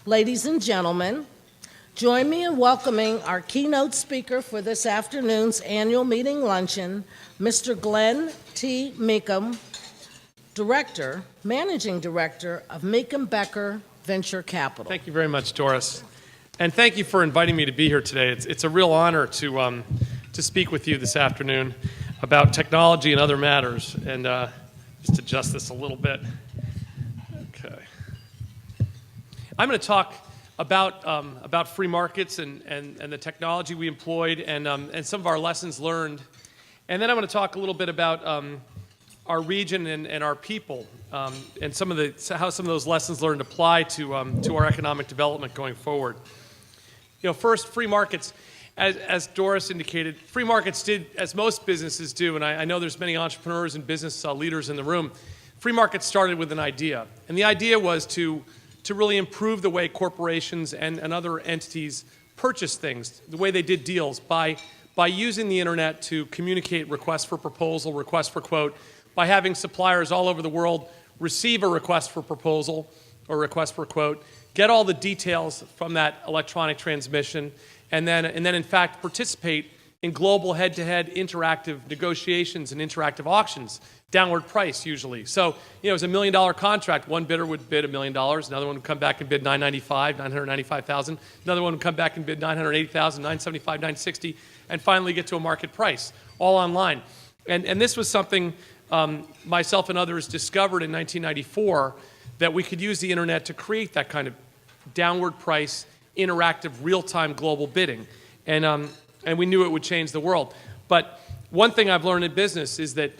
Ladies and gentlemen, join me in welcoming our keynote speaker for this afternoon's annual meeting luncheon, Mr. Glenn T. Meekum, Managing Director of Meekum Becker Venture Capital. Thank you very much, Doris. And thank you for inviting me to be here today. It's a real honor to speak with you this afternoon about technology and other matters. And just adjust this a little bit. Okay. I'm going to talk about free markets and the technology we employed and some of our lessons learned. And then I'm going to talk a little bit about our region and our people and how some of those lessons learned apply to our economic development going forward. First, free markets. As Doris indicated, free markets did, as most businesses do, and I know there's many entrepreneurs and business leaders in the room, free markets started with an idea. And the idea was to really improve the way corporations and other entities purchase things, the way they did deals, by using the internet to communicate requests for proposal, requests for quote, by having suppliers all over the world receive a request for proposal or request for quote, get all the details from that electronic transmission, and then in fact participate in global head-to-head interactive negotiations and interactive auctions, downward price usually. So, it was a $1 million contract. One bidder would bid $1 million, another one would come back and bid $995,000, another one would come back and bid $980,000, $975,000, $960,000, and finally get to a market price, all online. And this was something myself and others discovered in 1994, that we could use the internet to create that kind of downward price, interactive, real-time global bidding. And we knew it would change the world. But one thing I've learned in business is that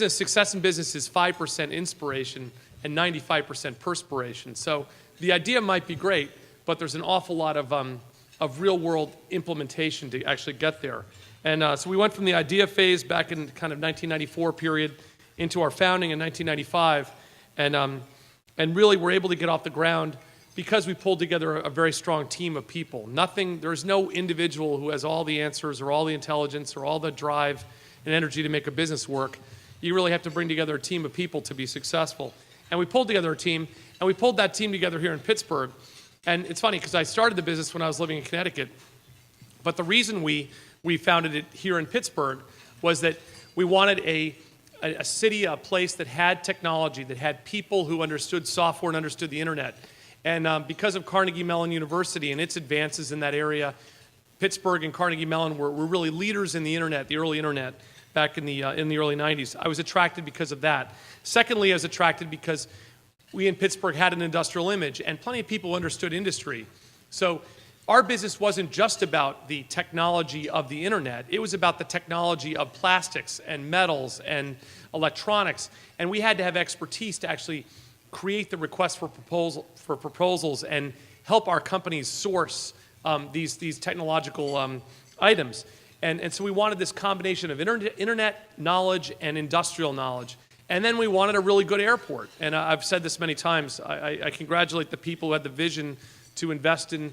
success in business is 5% inspiration and 95% perspiration. So the idea might be great, but there's an awful lot of real-world implementation to actually get there. And so we went from the idea phase back in kind of 1994 period into our founding in 1995, and really were able to get off the ground because we pulled together a very strong team of people. There's no individual who has all the answers or all the intelligence or all the drive and energy to make a business work. You really have to bring together a team of people to be successful. And we pulled together a team, and we pulled that team together here in Pittsburgh. And it's funny because I started the business when I was living in Connecticut, but the reason we founded it here in Pittsburgh was that we wanted a city, a place that had technology, that had people who understood software and understood the internet. And because of Carnegie Mellon University and its advances in that area, Pittsburgh and Carnegie Mellon were really leaders in the internet, the early internet, back in the early 90s. I was attracted because of that. Secondly, I was attracted because we in Pittsburgh had an industrial image, and plenty of people understood industry. So our business wasn't just about the technology of the internet. It was about the technology of plastics and metals and electronics. And we had to have expertise to actually create the request for proposals and help our companies source these technological items. And so we wanted this combination of internet knowledge and industrial knowledge. And then we wanted a really good airport. And I've said this many times. I congratulate the people who had the vision to invest in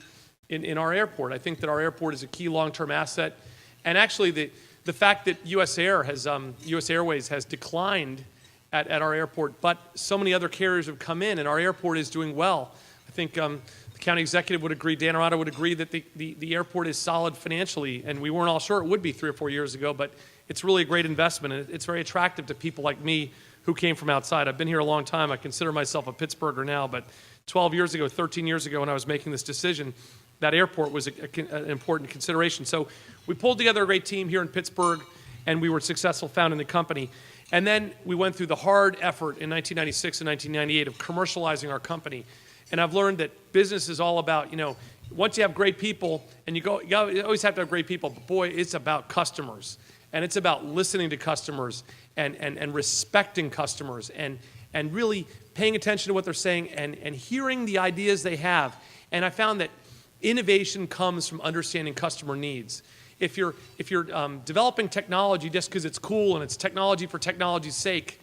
our airport. I think that our airport is a key long-term asset. And actually, the fact that US Airways has declined at our airport, but so many other carriers have come in, and our airport is doing well. I think the county executive would agree, Dan Arado would agree that the airport is solid financially, and we weren't all sure it would be 3 or 4 years ago, but it's really a great investment, and it's very attractive to people like me who came from outside. I've been here a long time. I consider myself a Pittsburgher now, but 12 years ago, 13 years ago when I was making this decision, that airport was an important consideration. So we pulled together a great team here in Pittsburgh, and we were successful founding the company. And then we went through the hard effort in 1996 and 1998 of commercializing our company. And I've learned that business is all about, once you have great people, and you always have to have great people, but boy, it's about customers. And it's about listening to customers and respecting customers and really paying attention to what they're saying and hearing the ideas they have. And I found that innovation comes from understanding customer needs. If you're developing technology just because it's cool and it's technology for technology's sake,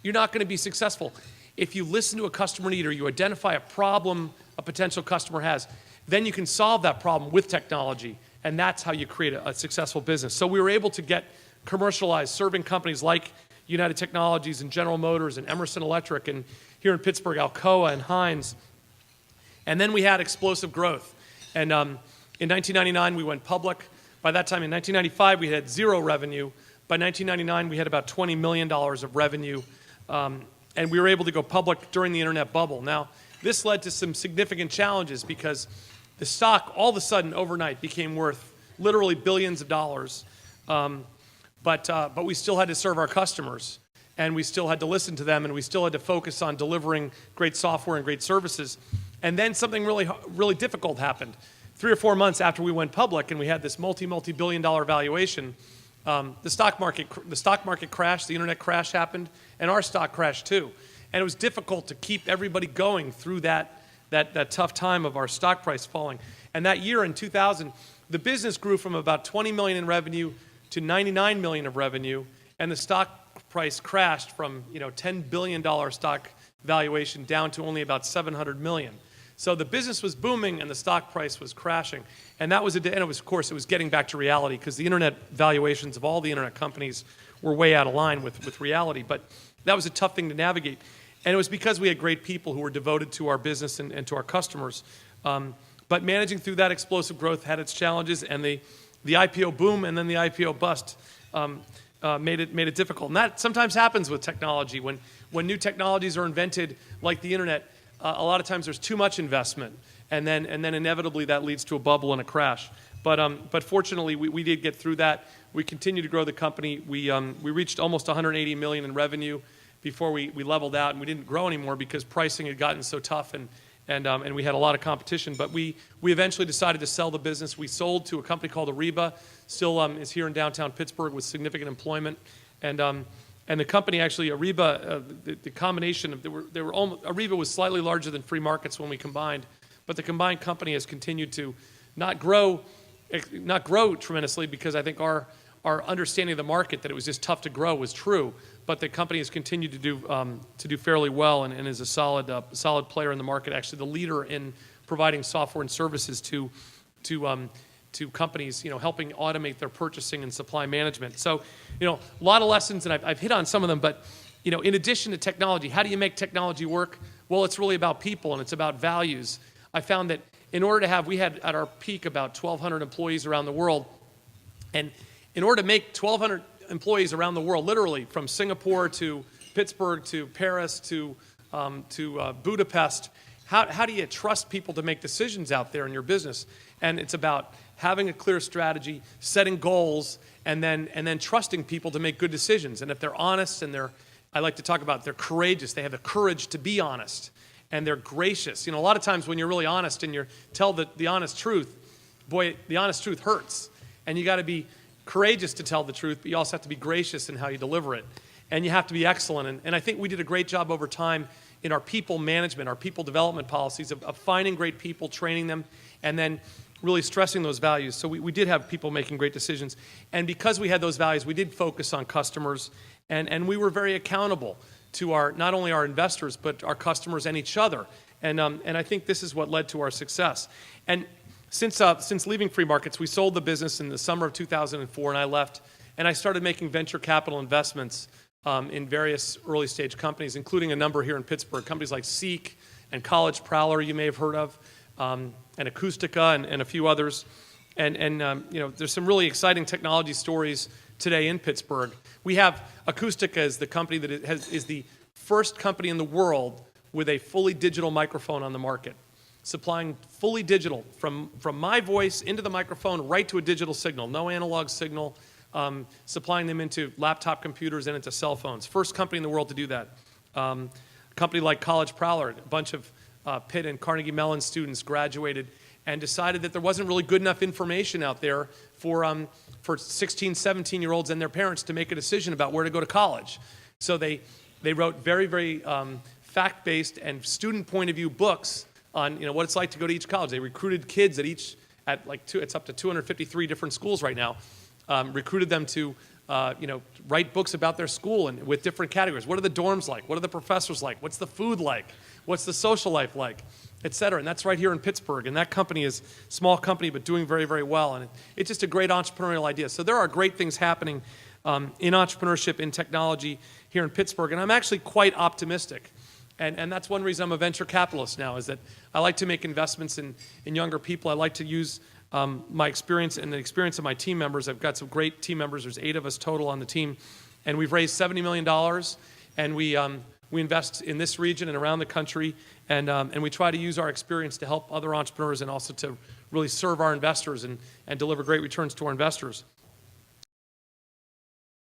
you're not going to be successful. If you listen to a customer need or you identify a problem a potential customer has, then you can solve that problem with technology, and that's how you create a successful business. So we were able to get commercialized, serving companies like United Technologies and General Motors and Emerson Electric, and here in Pittsburgh, Alcoa and Heinz. And then we had explosive growth. And in 1999, we went public. By that time, in 1995, we had zero revenue. By 1999, we had about $20 million of revenue. And we were able to go public during the internet bubble. Now, this led to some significant challenges because the stock all of a sudden overnight became worth literally billions of dollars. But we still had to serve our customers, and we still had to listen to them, and we still had to focus on delivering great software and great services. And then something really difficult happened. 3 or 4 months after we went public and we had this multi-billion dollar valuation, the stock market crashed, the internet crash happened, and our stock crashed too. And it was difficult to keep everybody going through that tough time of our stock price falling. And that year in 2000, the business grew from about 20 million in revenue to 99 million of revenue, and the stock price crashed from $10 billion stock valuation down to only about 700 million. So the business was booming and the stock price was crashing. And that was and it was, of course, it was getting back to reality because the internet valuations of all the internet companies were way out of line with reality. But that was a tough thing to navigate. And it was because we had great people who were devoted to our business and to our customers. But managing through that explosive growth had its challenges, and the IPO boom and then the IPO bust made it difficult. And that sometimes happens with technology. When new technologies are invented, like the internet, a lot of times there's too much investment, and then inevitably that leads to a bubble and a crash. But fortunately, we did get through that. We continued to grow the company. We reached almost 180 million in revenue before we leveled out, and we didn't grow anymore because pricing had gotten so tough, and we had a lot of competition. But we eventually decided to sell the business. We sold to a company called Ariba, still is here in downtown Pittsburgh with significant employment, and the company actually, Ariba, the combination of Ariba was slightly larger than Free Markets when we combined, but the combined company has continued to not grow tremendously because I think our understanding of the market that it was just tough to grow was true, but the company has continued to do fairly well and is a solid player in the market. Actually, the leader in providing software and services to companies, helping automate their purchasing and supply management. So, a lot of lessons, and I've hit on some of them, but, in addition to technology, how do you make technology work? Well, it's really about people, and it's about values. I found that in order to we had at our peak about 1,200 employees around the world, and in order to make 1,200 employees around the world, literally from Singapore to Pittsburgh to Paris to Budapest, how do you trust people to make decisions out there in your business? And it's about having a clear strategy, setting goals, and then trusting people to make good decisions. And if they're honest and I like to talk about they're courageous, they have the courage to be honest, and they're gracious. A lot of times when you're really honest and you tell the honest truth, boy, the honest truth hurts. And you got to be courageous to tell the truth, but you also have to be gracious in how you deliver it. And you have to be excellent. And I think we did a great job over time in our people management, our people development policies of finding great people, training them, and then really stressing those values. So we did have people making great decisions. And because we had those values, we did focus on customers, and we were very accountable to not only our investors, but our customers and each other. And I think this is what led to our success. And since leaving Free Markets, we sold the business in the summer of 2004, and I left, and I started making venture capital investments in various early stage companies, including a number here in Pittsburgh, companies like Seek and College Prowler, you may have heard of, and Acoustica and a few others. And there's some really exciting technology stories today in Pittsburgh. We have Acoustica as the company that is the first company in the world with a fully digital microphone on the market, supplying fully digital from my voice into the microphone right to a digital signal, no analog signal, supplying them into laptop computers and into cell phones. First company in the world to do that. A company like College Prowler, a bunch of Pitt and Carnegie Mellon students graduated and decided that there wasn't really good enough information out there for 16, 17-year-olds and their parents to make a decision about where to go to college. So they wrote very, very fact-based and student point of view books on what it's like to go to each college. They recruited kids it's up to 253 different schools right now. Recruited them to write books about their school and with different categories. What are the dorms like? What are the professors like? What's the food like? What's the social life like? Et cetera. And that's right here in Pittsburgh. And that company is a small company but doing very, very well. And it's just a great entrepreneurial idea. So there are great things happening in entrepreneurship, in technology here in Pittsburgh. And I'm actually quite optimistic. And that's one reason I'm a venture capitalist now, is that I like to make investments in younger people. I like to use my experience and the experience of my team members. I've got some great team members. There's 8 of us total on the team. And we've raised $70 million, and we invest in this region and around the country, and we try to use our experience to help other entrepreneurs and also to really serve our investors and deliver great returns to our investors.